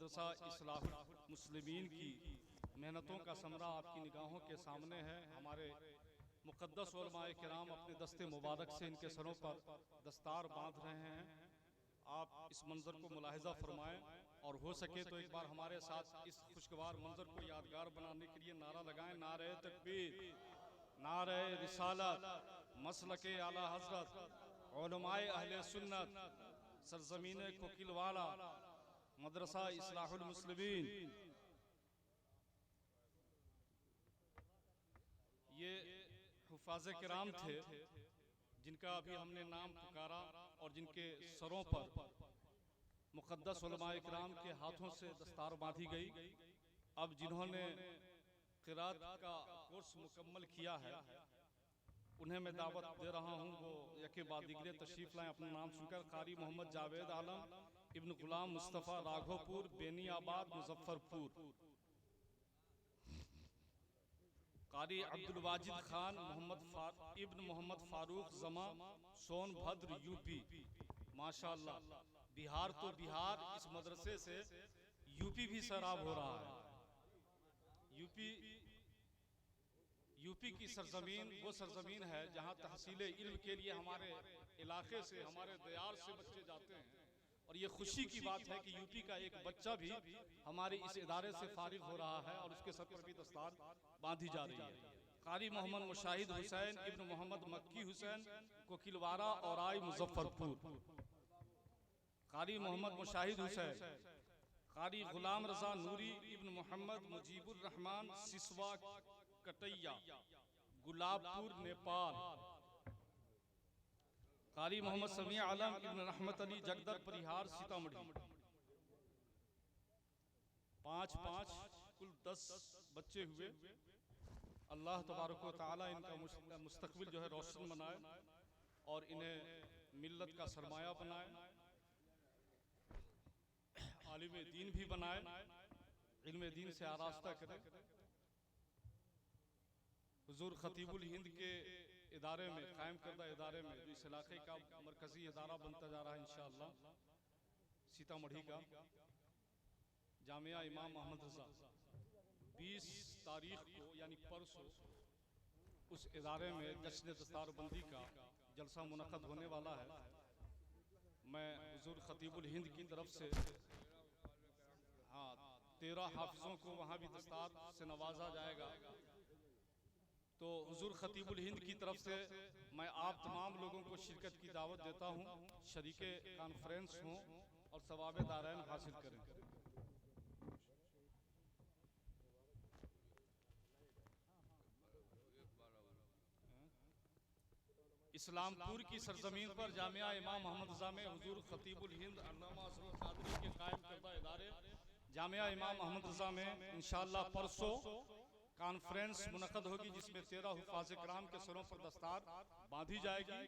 मदरसा इस्लाहुल मुस्लिमीन की मेहनतों का समरा आपकी निगाहों के सामने है। हमारे मुक़द्दस उलमाए किराम अपने दस्ते मुबारक से इनके सरों पर दस्तार बांध रहे हैं। आप इस मंजर को मुलाहिजा फरमाएं और हो सके तो एक बार हमारे साथ इस खुशगवार मंजर को यादगार बनाने के लिए नारा लगाएं। नारे तकबीर, नारे रिसालत, मसलके आला हजरत, उलमाए अहले सुन्नत, सरजमीन कोकिलवाड़ा, मदरसा इस्लाहुल मुस्लिमीन। ये हुफ़ाज़े किराम थे जिनका अभी हमने नाम पुकारा और जिनके सरों पर मुक़द्दस उलमाए किराम के हाथों से दस्तार बांधी गई। अब जिन्होंने क़िरात का कोर्स मुकम्मल किया है उन्हें मैं दावत दे रहा हूँ, वो यके बाद दिगरे तशरीफ़ लाएँ अपना नाम सुनकर। कारी मोहम्मद जावेद आलम इब्न गुलाम मुस्तफ़ा राघोपुर, बेनियाबाद, मुजफ्फरपुर। कारी अब्दुल वाजिद खान इब्न मोहम्मद फारूक जमा, सोनभद्र, यूपी। माशाअल्लाह, बिहार तो बिहार, इस मदरसे से यूपी भी सैराब हो रहा है। यूपी की सरजमीन वो सरजमीन है जहाँ तहसीले इल्म के लिए हमारे इलाके से, हमारे दयार से बच्चे जाते हैं। और ये खुशी की बात है कि यूपी का एक बच्चा भी हमारे इस इदारे से फारिग हो रहा है और उसके सर पर भी दस्तार बांधी जा रही है। कारी मोहम्मद मुशाहिद हुसैन इब्न मोहम्मद मक्की हुसैन, कोकिलवाड़ा और आई, मुजफ्फरपुर। कारी मोहम्मद मुशाहिद हुसैन। कारी गुलाम रजा नूरी इब्न मोहम्मद मुजीबुर रहमान, सिसवा कटैया, गुलाबपुर, नेपाल। कारी मोहम्मद समी आलम इब्न रहमत अली जगदर, परिहार, सीतामढ़ी। 5 कुल 10 बच्चे हुए। अल्लाह तबारक व तआला इनका मुस्तकबिल जो है रोशन बनाए और इन्हें मिल्लत का सरमाया बनाए, आलिम दीन भी बनाए, इल्म दीन से आरास्ता करे। हुजूर खतीबुल हिंद के इदारे में, कायम करदा इदारे में, जो इस इलाके का मरकजी इदारा बनता जा रहा है इंशाअल्लाह, सीतामढ़ी का जामिया इमाम मोहम्मद रजा, 20 तारीख को यानी परसों उस इदारे में जश्न दस्तारबंदी का जलसा मुनक़द होने वाला है। मैं हुजूर खतीबुल हिंद की तरफ से 13 हाफिज़ों को वहाँ भी दस्तार से नवाजा जाएगा। तो हुजूर खतीबुल हिंद की तरफ से मैं आप तमाम लोगों को शिरकत की दावत देता हूँ, शरीके कॉन्फ्रेंस हों और सवाब दारैन हासिल करें। इस्लामपुर की सरजमीन पर जामिया इमाम मोहम्मद रजा में हुजूर खतीबुल हिंद अल्लामा असगर कादरी के कायम करदा इदारे जामिया इमाम मोहम्मद रजा में इंशाअल्लाह परसों कॉन्फ्रेंस मुनक़द होगी, जिसमें 13 हुफ़ाज़े किराम के सरों पर दस्तार बांधी जाएगी।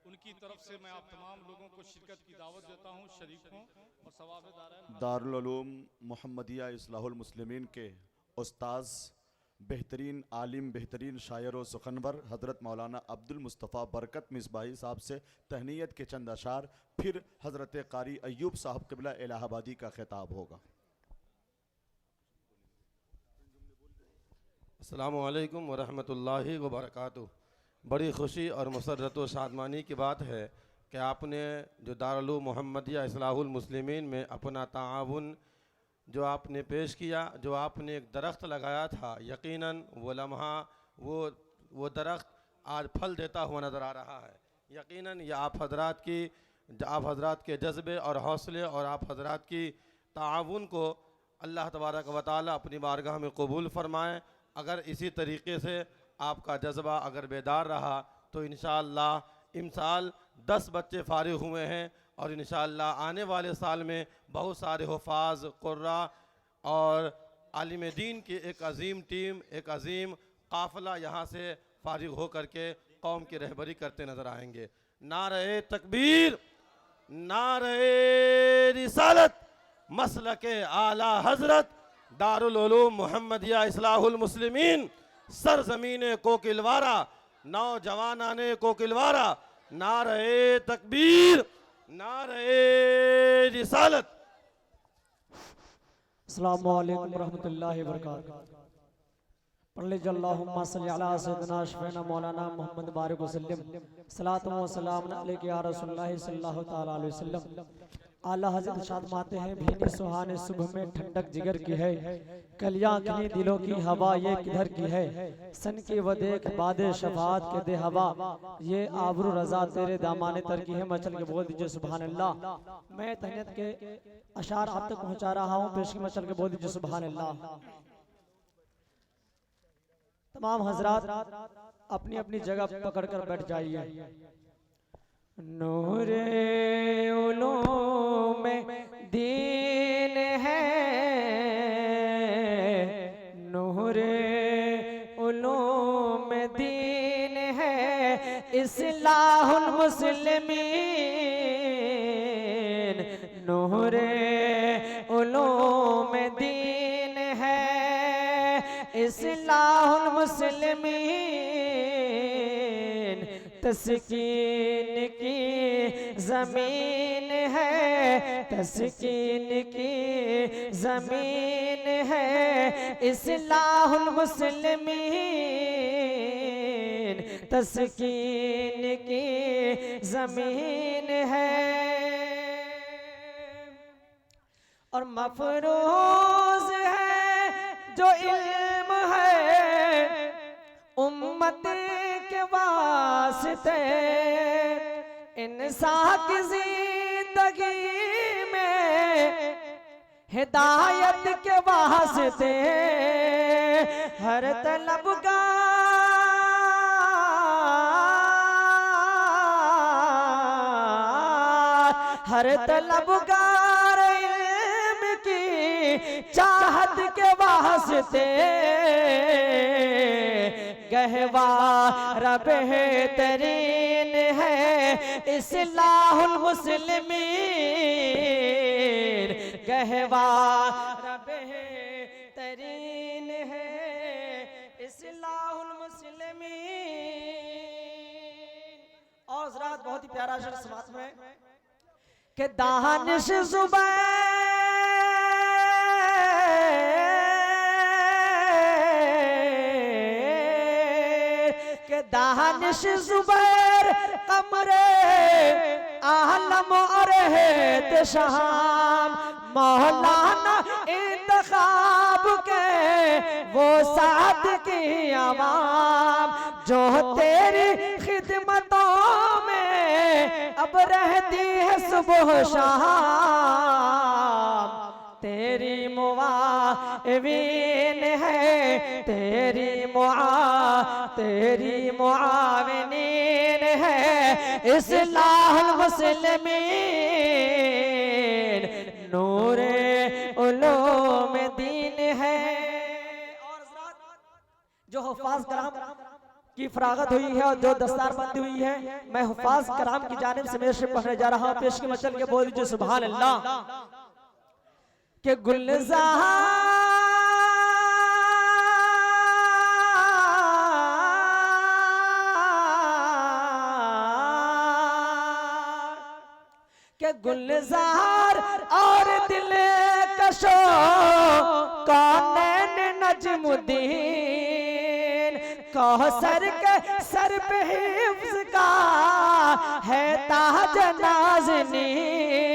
उनकी तरफ से मैं आप तमाम लोगों को शिरकत की दावत देता हूँ, शरीक हों और सवाब दारैन। दारुल उलूम मोहम्मदिया इस्लाहुल मुस्लिमीन के उस्ताज़, बेहतरीन आलिम, बेहतरीन शायर व सुखनवर हज़रत मौलाना अब्दुल मुस्तफ़ा बरकत मिसबाही साहब से तहनीयत के चंद अशार, फिर हज़रत कारी अय्यूब साहब क़िबला इलाहाबादी का खिताब होगा। अस्सलामु अलैकुम वरहमतुल्लाहि वबरकातुहू। बड़ी ख़ुशी और मसरत व शादमानी की बात है कि आपने जो दारुल उलूम मोहम्मदिया इस्लाहुल मुस्लिमीन में अपना ताआवुन जो आपने पेश किया, जो आपने एक दरख्त लगाया था, यकीनन वो लम्हा, वो दरख्त आज फल देता हुआ नज़र आ रहा है। यकीनन ये आप हज़रात के जज्बे और हौसले और आप हज़रात की ताआवुन को अल्लाह तबारक व तआला अपनी बारगाह में कबूल फ़रमाएँ। अगर इसी तरीके से आपका जज्बा अगर बेदार रहा तो इंशाअल्लाह इमसाल 10 बच्चे फारिग हुए हैं और इंशाअल्लाह आने वाले साल में बहुत सारे हुफ़ाज़, क़ुर्रा और आलिम दीन की एक अज़ीम टीम, एक अज़ीम काफ़िला यहाँ से फारिग हो करके कौम की रहबरी करते नज़र आएंगे। नारे तकबीर, नारे रिसालत, मसलके आला हज़रत दारुल उलूम मोहम्मदिया इस्लाहुल मुस्लिमीन, सरज़मीन कोकिलवाड़ा, नौजवानाने कोकिलवाड़ा। नारे तकबीर, नारे रिसालत। अस्सलामु अलैकुम रहमतुल्लाहि व बरकातहू। पढ़ लीजिए अल्लाहुम्मा सल्ली अला सय्यिदिना शफीना मौलाना मोहम्मद बारिक वसल्लम सलातु व सलाम अलैका या रसूलुल्लाह सल्लल्लाहु तआला अलैहि वसल्लम। आला हज़रत इरशाद फरमाते हैं, भीनी सुहाने सुबह में ठंडक जिगर की है, कलियां खिली दिलों की हवा ये किधर की है, सन की व देख बादे शफात के दे हवा, ये आबरू रजा तेरे दामाने तर की है। मचल के बोल दीजिए सुभान अल्लाह। मैं तहनीयत के अशार आप तक पहुंचा रहा हूँ, पेश की मचल के बोल दीजिए सुभान अल्लाह। तमाम हजरात अपनी अपनी जगह पकड़ कर बैठ जाइए। नूरे उलूम दीन है, नूरे उलूम दीन है, इस्लाहुल मुस्लिमीन। नूरे उलूम दीन है, इस्लाहुल मुस्लिमीन। तस्कीन की ज़मीन है, तस्कीन की ज़मीन है, इस्लाहुल मुस्लिमीन। तस्कीन की ज़मीन है और मफरूज़ है जो इल्म है उम्मत के वास्ते। इंसान की जिंदगी में हिदायत के वास्ते हर तलबगार इल्म की चाहत के वास्ते गहवार बेहतरीन है, इस्लाहुल मुस्लिमीन। गहवार बेहतरीन है, इस्लाहुल मुस्लिमीन। और हज़रात बहुत ही प्यारा शेर समात में कि दानिश दानिश ज़ुबैर कमरे आलम और एहतशाम मौलाना इंतखाब के वो साथ की आवाम जो तेरी खिदमतों में अब रहती है सुबह शाम। तेरी मुआविन है, तेरी मुआविनीन है, इस्लाहुल मुस्लिमीन। नूरे उलूम दीन है। और जो हुफ़ाज़ कराम की फरागत हुई है और जो दस्तारबंदी हुई है, मैं हुफ़ाज़ कराम की जानिब से मेरे शेर पढ़ने जा रहा हूँ। पेश की मचल के बोल दीजिए सुभान अल्लाह। के गुलज़ार के गुलज़ार और दिल कशो कौनैन नजमुद्दीन। कौसर के सर पे हिफ्ज़ का है ताज नाज़नीन।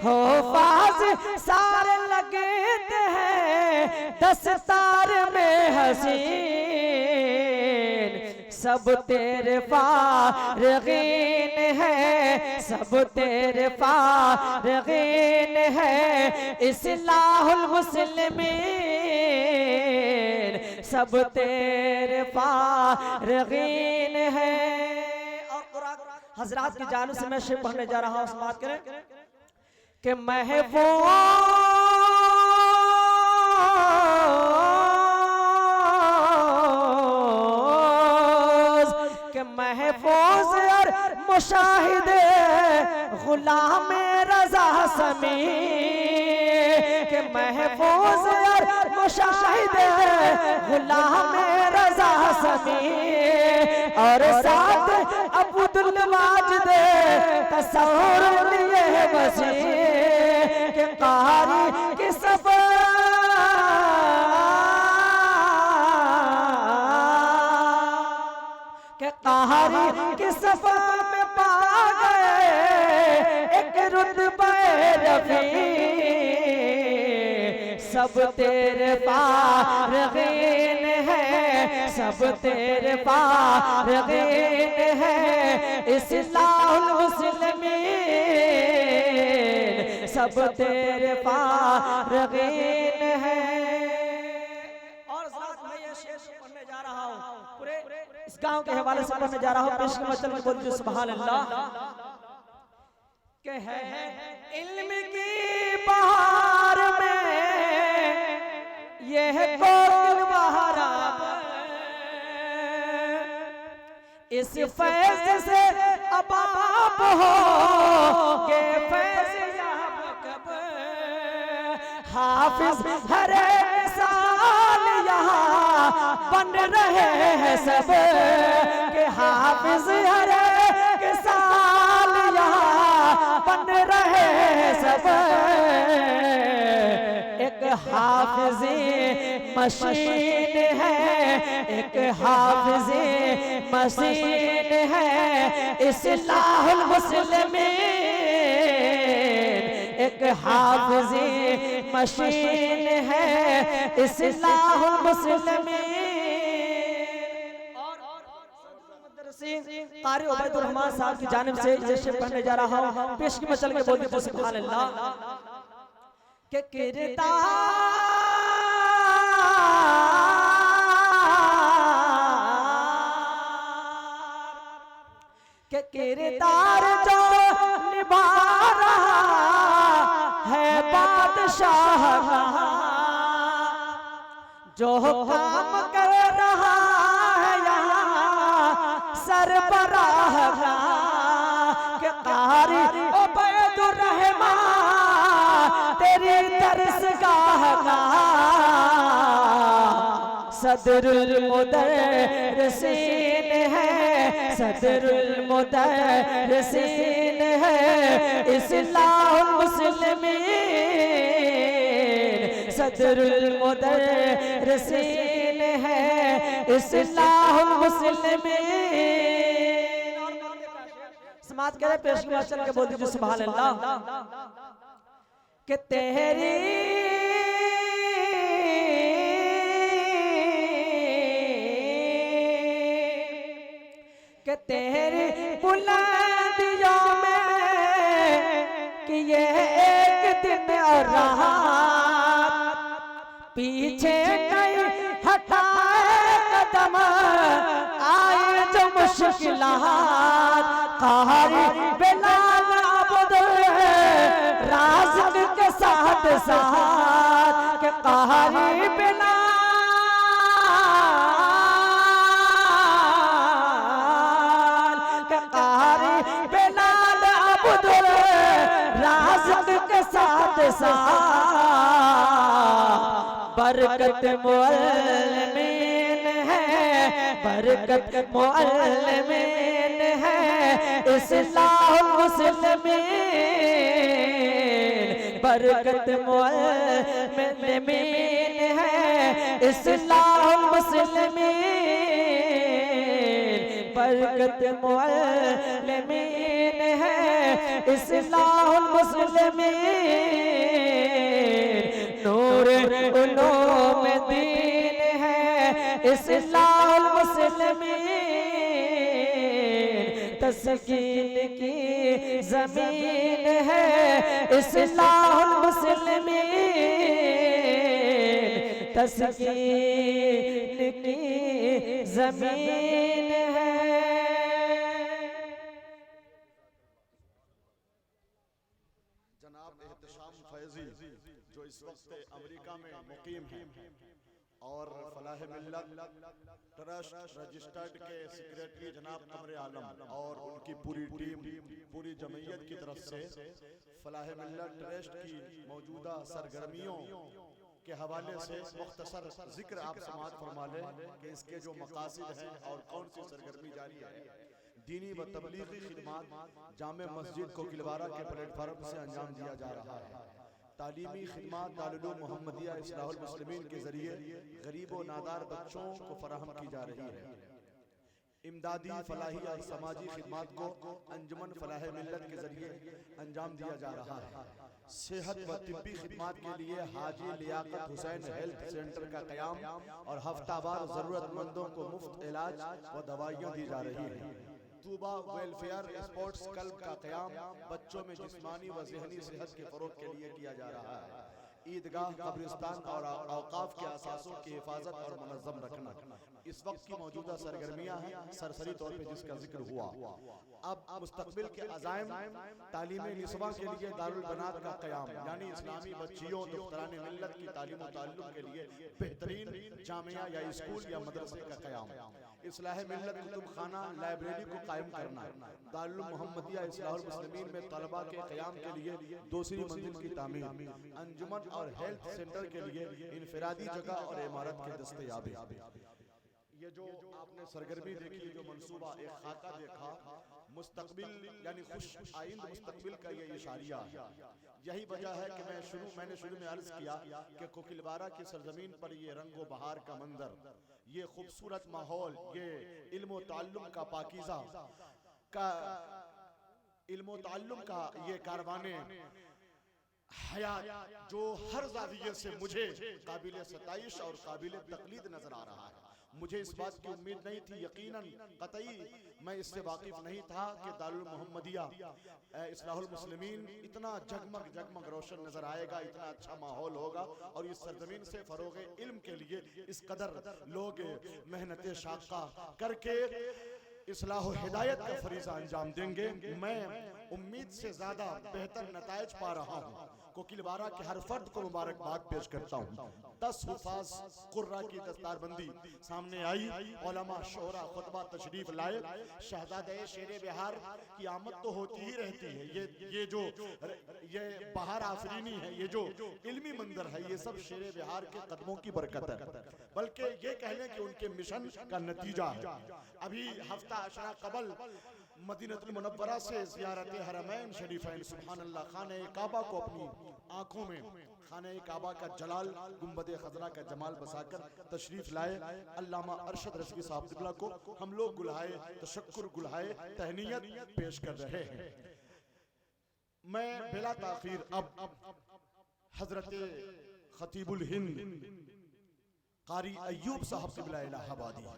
हुफ़ाज़ सारे लगते हैं दस्तार में हसीन। सब तेरे फारगीन है, सब तेरे फारगीन है, इस्लाहुल मुस्लिमीन। सब तेरे फारगीन है। और कुरान हजरात की जानब से मैं शेर पढ़ने जा रहा हूँ। समाअत करें कि महफूज और मुशाहिदे गुलाम रज़ा समी। के महफूज और मुशाहिदे गुलाम रज़ा समी। और साथ अब्दुल वाजिद तस्वुर लिए मसीह के कारी के सब के कारी के सफर में पा गए एक रुतबा रफी सब तेरे फारगीन है सब तेरे फारगीन है इस्लाहुल मुस्लिमीन सब तेरे फारगीन है। और साथ में ये शेर पढ़ने जा रहा हूँ, पूरे इस गांव के हवाले से पढ़ने जा रहा हूँ। पेश में चल के बोल जो सुभान अल्लाह के है इल्म की बहार में यह कौन बहारा इस फैज से अब आप हो के फैज याब कब हाफिज हर एक साल यहाँ बन रहे हैं सब के हाफिज हर एक साल यहाँ बन रहे हैं सब एक हाफिजी मशीन है एक हाफिजी मशीन है इस्लाहुल मुस्लिमीन एक हाफिजी मशीन है इस्लाहुल मुस्लिमीन। और कारी उबैदुर रहमान साहब की जानिब से ये शेर पढ़ने जा रहा हूँ। पेश की मैं चल के बोल दीजिए सुभान अल्लाह के किरदार जो निभा रहा है बादशाह जो काम कर रहा है यहाँ सरबराह के कारी उबैदुर रहमान तेरी दरसगाह का सदरुल मुदर्रिसीन है सदरुल मुदर्रिसीन है इस्लाहुल मुस्लिमीन सदरुल मुदर्रिसीन है इस्लाहुल मुस्लिमीन। समाज करे पेश में चल के बोल दीजिए सुभान अल्लाह कि तेरी तेरी बुलंदियों में कि ये एक दिन और रात पीछे नहीं हटाए कदम आए जो मुश्किलात कारी बिलाल अब्दुल राज़िक के साथ साथ के कारी बिलाल के साथ साथ बरकत मुअल्लिमीन है बरकत मुअल्लिमीन है इस्लाहुल मुस्लिमीन बरकत मुअल्लिमीन है इस्लाहुल मुस्लिमीन बरकत मुअल्लिमीन है इस्लाहुल मुस्लिमीन नूर उलूम दीन है इस्लाहुल मुस्लिमीन तस्कीन की ज़मीन है इस्लाहुल मुस्लिमीन तस्कीन की ज़मीन है। जो इस वक्त अमेरिका में मुकीम है और फलाह मिल्लत ट्रस्ट रजिस्टर्ड के सेक्रेटरी जनाब कमर आलम और उनकी पूरी टीम पूरी जमयत की तरफ से फलाह मिल्लत ट्रस्ट की मौजूदा सरगर्मियों के हवाले से मुख्तसर जिक्र आप समाअत फरमा लें कि इसके जो मकासद हैं और कौन सी सरगर्मी जारी है। दीनी व तबलीगी खिदमात जामे मस्जिद कोकिलवारा के प्लेटफार्म से अंजाम दिया जा रहा है। तालीमी खिदमत दारुल मोहम्मदिया इस्लाहुल मुस्लिमीन के जरिए गरीब व नादार बच्चों को फराहम की जा रही है। इमदादी फलाही और समाजी खिदमत को अंजुमन फलाह मिल्लत के जरिए अंजाम दिया जा रहा है। सेहत व तिब्बी खिदमत के लिए हाजी लियाकत हुसैन हेल्थ सेंटर का क़याम और हफ्तावार ज़रूरतमंदों को मुफ्त इलाज व दवाइयाँ दी जा रही हैं। तूबा वेलफेयर स्पोर्ट्स क्लब का क़याम बच्चों में जिस्मानी व ज़हनी सेहत के फ़रोग़ के लिए किया जा रहा है। ईदगाह, कब्रिस्तान और औकाफ के असासों की हिफाजत और मुनज़्ज़म रखना इस वक्त की मौजूदा सरगर्मियाँ हैं, सरसरी तौर पे जिसका जिक्र हुआ। अब मुस्तक़बिल के अज़ाइम तालीम निस्वां के लिए दारुल बनात का क़याम, यानी इस्लामी बच्चियों दुख्तरान मिल्लत की तालीम व ताल्लुम के लिए बेहतरीन जामिया या स्कूल या मदरसे का क़याम, इस्लाह मिल्लत कुतुब खाना लाइब्रेरी को कायम करना, दारुल मोहम्मदिया इस्लाहुल मुस्लिमीन में तलबा के क़याम के लिए दूसरी मंजिल की तामीर, अंजुमन और हेल्थ सेंटर के लिए इनफरादी जगह और इमारत की दस्तयाबी। ये जो आपने सरगर्मी देखी, जो मंसूबा एक खाका देखा, मुस्तकबिल यानी खुश आइंद मुस्तकबिल का ये इशारिया है। यही वजह है कि मैंने शुरू में अर्ज किया कि कोकिलवारा की सरजमीन पर ये रंगो बहार का मंजर, ये खूबसूरत माहौल, ये इल्म ताल्लुम का पाकीज़ा का इल्म ताल्लुम का ये कारवाने हयात जो हर ज़ाविये से मुझे काबिल सताइश और काबिल तकलीद नजर आ रहा है। मुझे इस बात की उम्मीद नहीं थी, यकीनन कतई मैं इससे वाकिफ नहीं था कि दारुल मोहम्मदिया इस्लाहुल मुस्लिमीन इतना जगमग जगमग रोशन नजर आएगा, इतना अच्छा माहौल होगा और इस सरजमीन से फरोग इल्म के लिए इस कदर लोग मेहनत शाक़ा करके इस्लाह हिदायत का फरीज़ा अंजाम देंगे। मैं उम्मीद से ज़्यादा बेहतर नताइज पा रहा हूँ। कोकिलवारा के हर फर्द को मुबारकबाद पेश करता हूँ। 10 हुफ़ाज़ कुर्रा की दस्तारबंदी सामने आई, उलमा शोरा खुतबा तशरीफ लाए। शहज़ादे शेरे बिहार की आमद तो होती ही रहती है, ये बहार आफरीनी है, ये जो इल्मी मंजर है, ये सब शेरे बिहार के कदमों की बरकत है, बल्कि ये कह लें कि उनके मिशन का नतीजा है। अभी हफ्ता अशरा कबल मदीनतुल मुनव्वरा से ज़ियारत हरमैन शरीफैन सुभान अल्लाह खाने काबा को अपनी आंखों में खाने काबा का जलाल गुंबद खजरा का जमाल बसाकर तशरीफ लाए। अल्लामा अरशद रज़वी साहब क़िबला को हम लोग गुलहाए तशक्कुर, गुलहाए तहनीयत पेश कर रहे हैं। मैं बिला ताखीर अब हजरत खतीबुल हिंद कारी अय्यूब साहब क़िबला इलाहाबादी,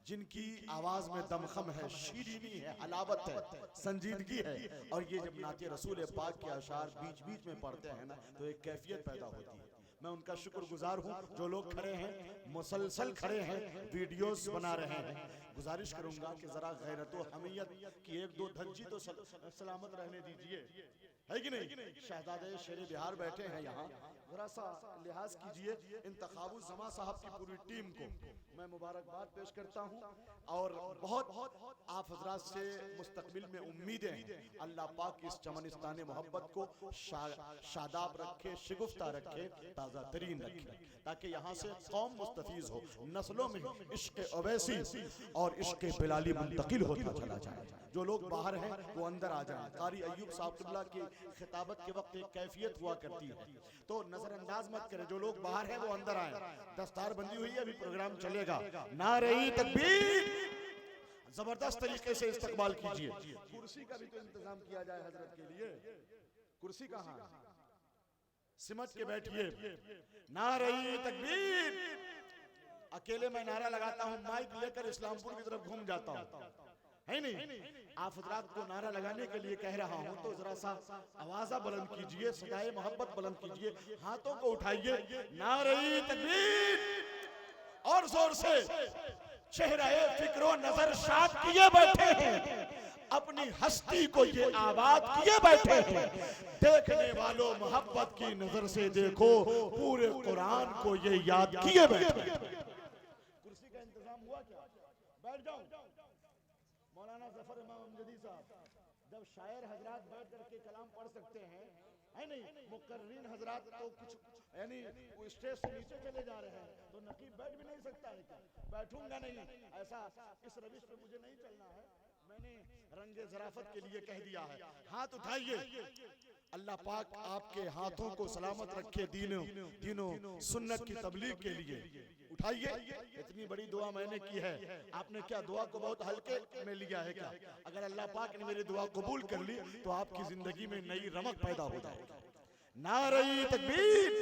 जिनकी आवाज में दमखम है, शीरीनी है, हलावत है, संजीदगी है, और ये जब नाते रसूल पाक के अशार बीच बीच में पढ़ते हैं ना, तो एक कैफियत पैदा होती है। मैं उनका शुक्रगुजार हूँ जो लोग खड़े हैं, मुसलसल खड़े हैं, वीडियोस बना रहे हैं। गुजारिश करूंगा कि जरा गैरत व हमियत की एक दो धज्जी तो सलामत रहने दीजिए, है कि नहीं। शहजादे शेरे बिहार बैठे हैं यहाँ, जरा सा लिहाज कीजिए। इंतखाबुल जमा साहब की पूरी टीम को मैं मुबारकबाद पेश करता हूँ और बहुत आप हजरात से मुस्तकबिल में उम्मीदें हैं। अल्लाह पाक इस चमनिस्तान मोहब्बत को शादाब रखे, शिगुफ्ता रखे, ताज़ा तरीन रखे, ताकि यहाँ से कौम मुस्तफीज हो, नस्लों में इश्क़ अवैसी और इश्क़ बिलाली मुंतकिल होता चला जाए। जो लोग बाहर हैं वो अंदर आ जाएं। कारी अय्यूब साहब क़िबला की खिताबत के वक्त एक कैफियत हुआ करती है, तो नजरअंदाज मत करें। जो लोग बाहर हैं वो अंदर आए। दस्तार बंदी हुई है, अभी प्रोग्राम चलेगा। नारे तकबीर, जबरदस्त तरीके से इस्तकबाल कीजिए। कुर्सी का भी तो इंतजाम किया जाए हजरत के लिए। कुर्सी कहाँ है? सिमट के बैठिए। नारे तकबीर। अकेले मैं नारा लगाता हूँ, माइक लेकर इस्लामपुर की तरफ घूम जाता हूँ, है नहीं। आप हजरात को नारा लगाने के लिए कह रहा हूं, तो जरा सा आवाज़ा बुलंद कीजिए, सदाए मोहब्बत बुलंद कीजिए, हाथों को उठाइए, नारे तकबीर, और जोर से। चेहरे फिक्रो नजर शाद किए बैठे हैं, अपनी हस्ती को ये आबाद किए बैठे हैं। देखने वालों मोहब्बत की नजर से देखो, पूरे कुरान को ये याद किए बैठे हैं। कुर्सी का इंतजाम हुआ क्या? बैठ जाओ। मौलाना जफर इमाम अमजदी साहब, जब शायर हजरात बैठ करके कलाम पढ़ सकते हैं, है नहीं, मुकर्रीन हजरात तो कुछ यानी स्टेज से नीचे चले जा रहे हैं, तो नकीब बैठ भी नहीं सकता है क्या? बैठूंगा नहीं, ऐसा इस रविश पे मुझे नहीं चलना है। मैंने रंगे ज़राफ़त के लिए कह दिया है। हाथ उठाइए, अल्लाह पाक आपके हाथों को सलामत रखे दीनों सुन्नत की तबलीग के लिए। उठाइए, इतनी बड़ी दुआ मैंने की है, आपने क्या दुआ को बहुत हल्के में लिया है क्या? अगर अल्लाह पाक ने मेरी दुआ कबूल कर ली तो आपकी जिंदगी में नई रमक पैदा हो जाएगी। नारे तकबीर,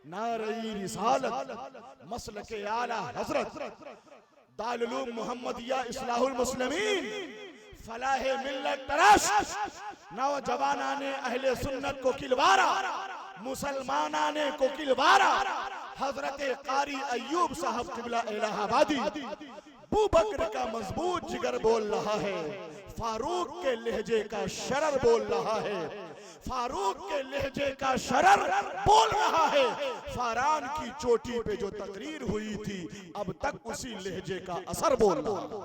नारे रिसालत, मसलके आला हजरत दारुल उलूम मुहम्मदिया इस्लाहुल मुस्लिमीन, फलाहे मिल्लत तराश, नौजवाना ने अहले सुन्नत को किलवारा, मुसलमाना ने को किलवारा। हजरत कारी अय्यूब साहब किबला इलाहाबादी, अबू बकर का मजबूत जिगर बोल रहा है, फारूक के लहजे का शरर बोल रहा है, फारूक के लहजे का शरर बोल रहा है। फारान की चोटी पे जो तकरीर हुई थी अब तक उसी लहजे का असर बोल रहा है।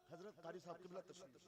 हजरत कारी साहब किबला तशरीफ